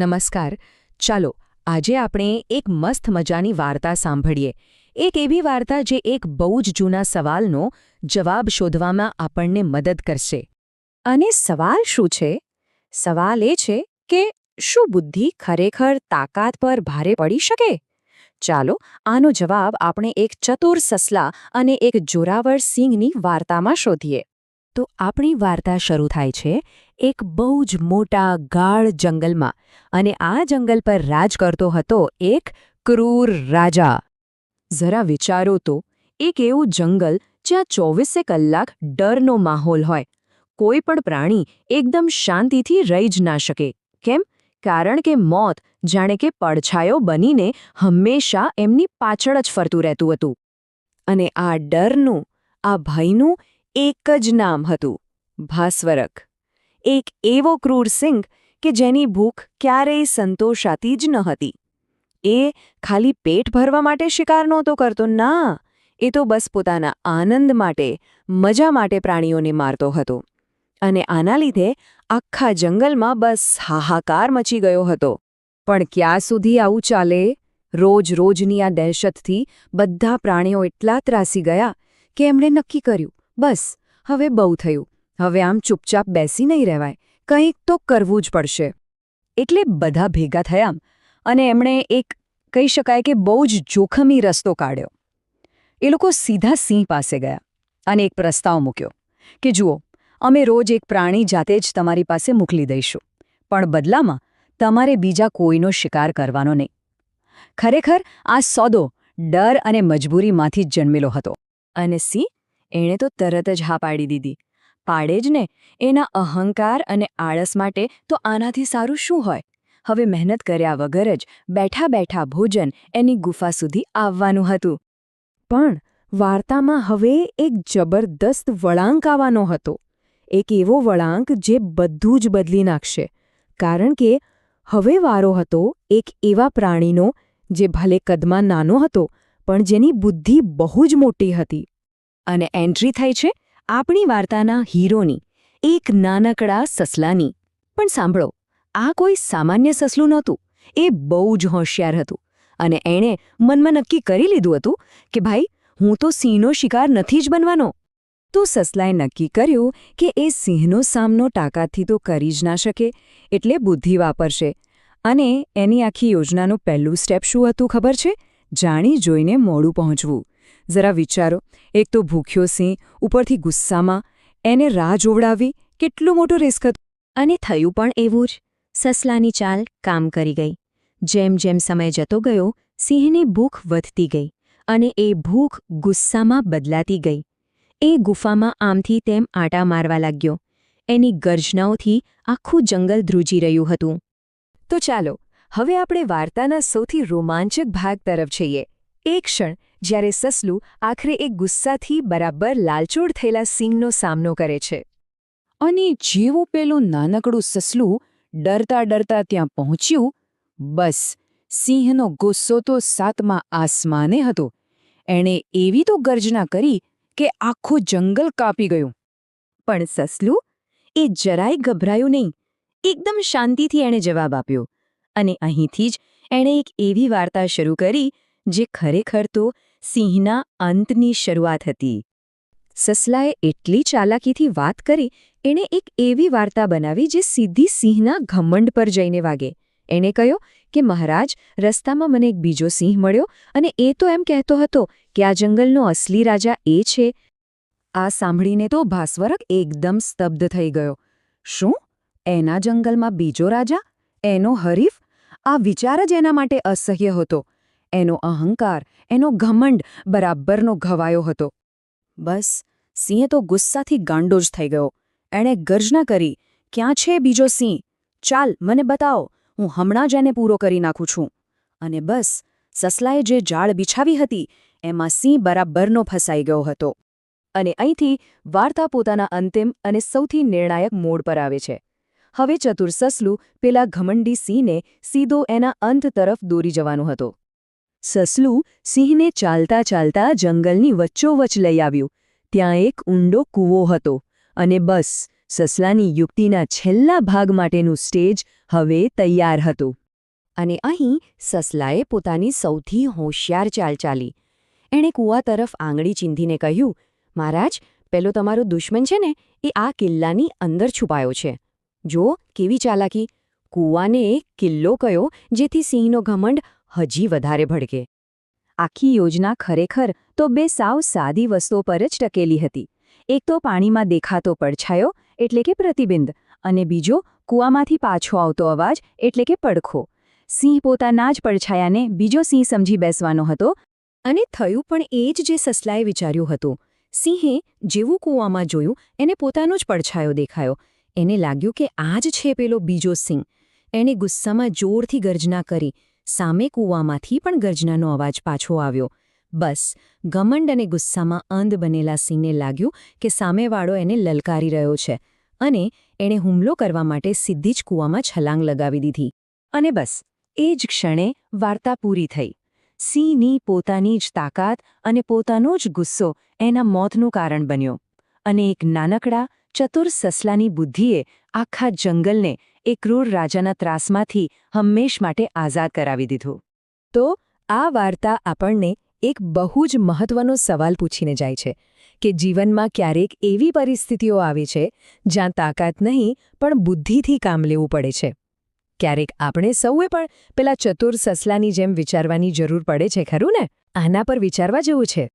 નમસ્કાર. ચાલો આજે આપણે એક મસ્ત મજાની વાર્તા સાંભળીએ. એક એવી વાર્તા જે એક બહુ જ જૂના સવાલનો જવાબ શોધવામાં આપણને મદદ કરશે. અને સવાલ શું છે? સવાલ એ છે કે શું બુદ્ધિ ખરેખર તાકાત પર ભારે પડી શકે? ચાલો આનો જવાબ આપણે એક ચતુર સસલા અને એક જોરાવર સિંહની વાર્તામાં શોધીએ. તો આપણી વાર્તા શરૂ થાય છે એક બહુ જ મોટા ગાઢ જંગલમાં, અને આ જંગલ પર રાજ કરતો હતો એક ક્રૂર રાજા. જરા વિચારો તો, એક એવું જંગલ જ્યાં 24 કલાક ડરનો માહોલ હોય. કોઈ પણ પ્રાણી એકદમ શાંતિથી રહી જ ના શકે. કેમ? કારણ કે મોત જાણે કે પડછાયો બનીને હંમેશા એમની પાછળ જ ફરતું રહેતું હતું. અને આ ડરનું, આ ભયનું એક જ નામ હતું: ભાસ્વરક. એક એવો ક્રૂર સિંહ કે જેની ભૂખ ક્યારેય સંતોષાતી જ ન હતી. એ ખાલી પેટ ભરવા માટે શિકાર નહોતો કરતો, ના, એ તો બસ પોતાના આનંદ માટે, મજા માટે પ્રાણીઓને મારતો હતો. અને આના લીધે આખા જંગલમાં બસ હાહાકાર મચી ગયો હતો. પણ ક્યાં સુધી આવું ચાલે? રોજ-રોજની આ દહેશતથી બધા પ્રાણીઓ એટલા ત્રાસી ગયા કે એમણે નક્કી કર્યું, બસ હવે બહુ થયું, હવે આમ ચૂપચાપ બેસી નહીં રહેવાય, કંઈક તો કરવું જ પડશે. એટલે બધા ભેગા થયા અને એમણે એક કહી શકાય કે બહુ જ જોખમી રસ્તો કાઢ્યો. એ લોકો સીધા સિંહ પાસે ગયા અને એક પ્રસ્તાવ મૂક્યો કે જુઓ, અમે રોજ એક પ્રાણી જાતે જ તમારી પાસે મોકલી દઈશું, પણ બદલામાં તમારે બીજા કોઈનો શિકાર કરવાનો નહીં. ખરેખર આ સોદો ડર અને મજબૂરીમાંથી જ જન્મેલો હતો. અને સિંહ, એણે તો તરત જ હા પાડી દીધી. પાડે જ ને, એના અહંકાર અને આળસ માટે તો આનાથી સારું શું હોય? હવે મહેનત કર્યા વગર જ બેઠા બેઠા ભોજન એની ગુફા સુધી આવવાનું હતું. પણ વાર્તામાં હવે એક જબરદસ્ત વળાંક આવવાનો હતો. એક એવો વળાંક જે બધું જ બદલી નાખશે. કારણ કે હવે વારો હતો એક એવા પ્રાણીનો જે ભલે કદમાં નાનો હતો, પણ જેની બુદ્ધિ બહુ જ મોટી હતી. અને એન્ટ્રી થઈ છે આપણી વાર્તાના હીરોની, એક નાનકડા સસલાની. પણ સાંભળો, આ કોઈ સામાન્ય સસલું નહોતું. એ બહુ જ હોશિયાર હતું. અને એણે મનમાં નક્કી કરી લીધું હતું કે ભાઈ, હું તો સિંહનો શિકાર નથી જ બનવાનો. તો સસલાએ નક્કી કર્યું કે એ સિંહનો સામનો તાકાતથી તો કરી જ ના શકે, એટલે બુદ્ધિ વાપરશે. અને એની આખી યોજનાનું પહેલું સ્ટેપ શું હતું ખબર છે? જાણી જોઈને મોડું પહોંચવું. જરા વિચારો, એક તો ભૂખ્યો સિંહ, ઉપરથી ગુસ્સામાં, એને રાહ જોવડાવી, કેટલું મોટું રિસ્ક હતું. અને થયું પણ એવું જ. સસલાની ચાલ કામ કરી ગઈ. જેમ જેમ સમય જતો ગયો, સિંહની ભૂખ વધતી ગઈ અને એ ભૂખ ગુસ્સામાં બદલાતી ગઈ. એ ગુફામાં આમથી તેમ આંટા મારવા લાગ્યો. એની ગર્જનાઓથી આખું જંગલ ધ્રુજી રહ્યું હતું. તો ચાલો હવે આપણે વાર્તાના સૌથી રોમાંચક ભાગ તરફ જઈએ. એક ક્ષણ જ્યારે સસલું આખરે એક ગુસ્સાથી બરાબર લાલચોળ થયેલા સિંહનો સામનો કરે છે. અને જેવું પેલું નાનકડું સસલું ડરતા ડરતા ત્યાં પહોંચ્યું, બસ સિંહનો ગુસ્સો તો 7મા આસમાને હતો. એણે એવી તો ગર્જના કરી કે આખું જંગલ કાપી ગયું. પણ સસલું, એ જરાય ગભરાયું નહીં. એકદમ શાંતિથી એણે જવાબ આપ્યો. અને અહીંથી જ એણે એક એવી વાર્તા શરૂ કરી જે ખરેખર તો સિંહના અંતની શરૂઆત હતી. સસલાએ એટલી ચાલાકીથી વાત કરી, એણે એક એવી વાર્તા બનાવી જે સીધી સિંહના ઘમંડ પર જઈને વાગે. એણે કહ્યું કે મહારાજ, રસ્તામાં મને એક બીજો સિંહ મળ્યો અને એ તો એમ કહેતો હતો કે આ જંગલનો અસલી રાજા એ છે. આ સાંભળીને તો ભાસ્વરક એકદમ સ્તબ્ધ થઈ ગયો. શું? એના જંગલમાં બીજો રાજા? એનો હરીફ? આ વિચાર જ એના માટે અસહ્ય હતો. એનો અહંકાર, એનો ઘમંડ બરાબરનો ઘવાયો હતો. બસ સિંહ તો ગુસ્સાથી ગાંડો જ થઈ ગયો. એણે ગર્જના કરી, ક્યાં છે બીજો સિંહ? ચાલ મને બતાવો, હું હમણાં જ એને પૂરો કરી નાખું છું. અને બસ સસલાએ જે જાળ બિછાવી હતી એમાં સિંહ બરાબરનો ફસાઈ ગયો હતો. અને અહીંથી વાર્તા પોતાના અંતિમ અને સૌથી નિર્ણાયક મોડ પર આવે છે. હવે ચતુર સસલું પેલા ઘમંડી સિંહને સીધો એના અંત તરફ દોરી જવાનું હતું. સસલું સિંહને ચાલતા ચાલતા જંગલની વચ્ચોવચ્ચ લઈ આવ્યું. ત્યાં એક ઊંડો કૂવો હતો અને બસ સસલાની યુક્તિના છેલ્લા ભાગ માટેનું સ્ટેજ હવે તૈયાર હતું. અને અહીં સસલાએ પોતાની સૌથી હોશિયાર ચાલ ચાલી. એણે કૂવા તરફ આંગળી ચીંધીને કહ્યું, મહારાજ, પેલો તમારો દુશ્મન છે ને, એ આ કિલ્લાની અંદર છુપાયો છે. જો કેવી ચાલાકી! કૂવાને કિલ્લો કયો, જેથી સિંહનો ઘમંડ હજી વધારે ભડકે. આખી યોજના ખરેખર તો બે સાવ સાદી વસ્તુઓ પર જ ટકેલી હતી. એક તો પાણીમાં દેખાતો પડછાયો એટલે કે પ્રતિબિંબ, અને બીજો કૂવામાંથી પાછો આવતો અવાજ એટલે કે પડખો. સિંહ પોતાના જ પડછાયાને બીજો સિંહ સમજી બેસવાનો હતો. અને થયું પણ એ જ જે સસલાએ વિચાર્યું હતું. સિંહે જેવું કૂવામાં જોયું એને પોતાનો જ પડછાયો દેખાયો. એને લાગ્યું કે આ જ છે પેલો બીજો સિંહ. એણે ગુસ્સામાં જોરથી ગર્જના કરી. સામે કૂવામાંથી પણ ગર્જનાનો અવાજ પાછો આવ્યો. બસ, ઘમંડ અને ગુસ્સામાં અંધ બનેલા સિંહને લાગ્યું કે સામેવાળો એને લલકારી રહ્યો છે, અને એણે હુમલો કરવા માટે સીધી જ કૂવામાં છલાંગ લગાવી દીધી. અને બસ, એ જ ક્ષણે વાર્તા પૂરી થઈ. સિંહની પોતાની જ તાકાત અને પોતાનો જ ગુસ્સો એના મોતનું કારણ બન્યો. અને એક નાનકડા, ચતુર સસલાની બુદ્ધિએ આખા જંગલને એ ક્રૂર રાજાના ત્રાસમાંથી હંમેશ માટે આઝાદ કરાવી દીધું. તો આ વાર્તા આપણને એક બહુ જ મહત્વનો સવાલ પૂછીને જાય છે કે જીવનમાં ક્યારેક એવી પરિસ્થિતિઓ આવે છે જ્યાં તાકાત નહીં પણ બુદ્ધિથી કામ લેવું પડે છે. ક્યારેક આપણે સૌએ પણ પેલા ચતુર સસલાની જેમ વિચારવાની જરૂર પડે છે, ખરું ને? આના પર વિચારવા જેવું છે.